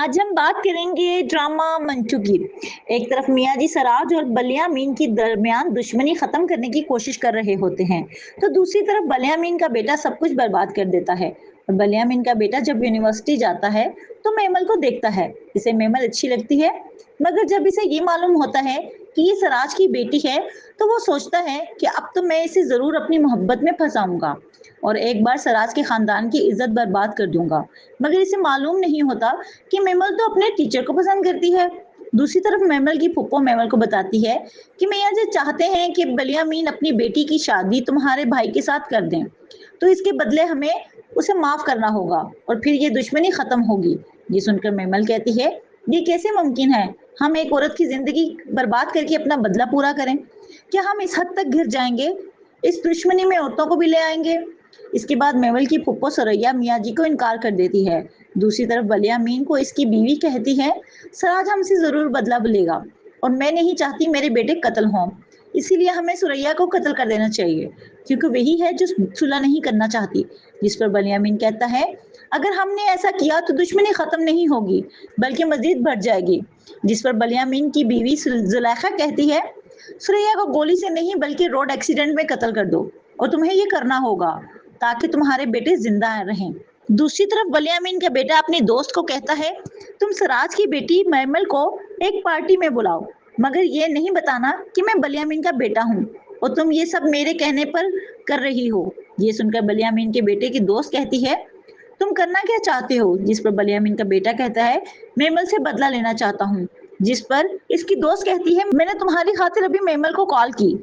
आज हम बात करेंगे ड्रामा मंटू की। एक तरफ मियाँ जी सराज और बलियामीन की दरमियान दुश्मनी खत्म करने की कोशिश कर रहे होते हैं, तो दूसरी तरफ बलियामीन का बेटा सब कुछ बर्बाद कर देता है। और बलियामीन का बेटा जब यूनिवर्सिटी जाता है तो मेमल को देखता है। इसे मेमल अच्छी लगती है, मगर जब इसे ये मालूम होता है कि ये सराज की बेटी है, तो वो सोचता है कि अब तो मैं इसे जरूर अपनी मोहब्बत में फंसाऊंगा और एक बार सराज के खानदान की इज्जत बर्बाद कर दूंगा। मगर इसे मालूम नहीं होता कि मेमल तो अपने टीचर को पसंद करती है। दूसरी तरफ मेमल की फुप्पो मेमल को बताती है कि मियाँ जी चाहते हैं कि बलियामीन अपनी बेटी की शादी तुम्हारे भाई के साथ कर दें, तो इसके बदले हमें उसे माफ करना होगा और फिर ये दुश्मनी खत्म होगी। ये सुनकर मेमल कहती है, ये कैसे मुमकिन है? हम एक औरत की जिंदगी बर्बाद करके अपना बदला पूरा करें? क्या हम इस हद तक घिर जाएंगे? इस दुश्मनी में औरतों को भी ले आएंगे? इसके बाद मेवल की फुप्पो सरैया मियाँ जी को इनकार कर देती है। दूसरी तरफ बलियामीन को इसकी बीवी कहती है, सराज हमसे जरूर बदला लेगा और मैं नहीं चाहती मेरे बेटे कत्ल हों, इसीलिए हमें सुरैया को कत्ल कर देना चाहिए, क्योंकि वही है जो सुलह नहीं करना चाहती। जिस पर बलियामीन कहता है, अगर हमने ऐसा किया तो दुश्मनी खत्म नहीं होगी बल्कि मजीद बढ़ जाएगी। जिस पर बलियामीन की बीवी जुलेखा कहती है, सुरैया को गोली से नहीं बल्कि रोड एक्सीडेंट में कत्ल कर दो और तुम्हें ये करना होगा ताकि तुम्हारे बेटे जिंदा रहें। दूसरी तरफ बलियामीन का बेटा अपने दोस्त को कहता है, तुम सराज की बेटी मैमल को एक पार्टी में बुलाओ, मगर ये नहीं बताना कि मैं बलियामीन का बेटा हूँ और तुम ये सब मेरे कहने पर कर रही हो। ये सुनकर बलियामीन के बेटे की दोस्त कहती है, तुम करना क्या चाहते हो? जिस पर बलियामीन का बेटा कहता है, मेमल से बदला लेना चाहता हूँ। जिस पर इसकी दोस्त कहती है, मैंने तुम्हारी खातिर अभी मेमल को कॉल की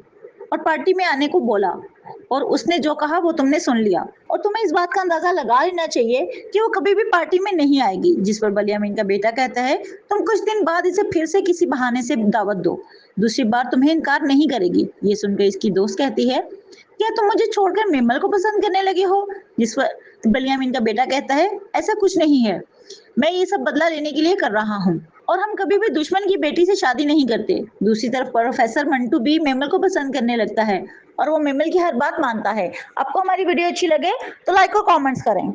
और पार्टी में आने को बोला और उसने जो कहा वो तुमने सुन लिया और तुम्हें इस बात का अंदाजा लगा लेना चाहिए कि वो कभी भी पार्टी में नहीं आएगी। जिस पर बलियामीन का बेटा कहता है, तुम कुछ दिन बाद इसे फिर से किसी बहाने से दावत दो, दूसरी बार तुम्हें इनकार नहीं करेगी। ये सुनकर इसकी दोस्त कहती है, क्या तुम मुझे छोड़कर मेमल को पसंद करने लगे हो? जिस पर बलियामीन का बेटा कहता है, ऐसा कुछ नहीं है, मैं ये सब बदला लेने के लिए कर रहा हूँ और हम कभी भी दुश्मन की बेटी से शादी नहीं करते। दूसरी तरफ प्रोफेसर मंटू भी मेमल को पसंद करने लगता है और वो मेमल की हर बात मानता है। आपको हमारी वीडियो अच्छी लगे तो लाइक और कमेंट्स करें।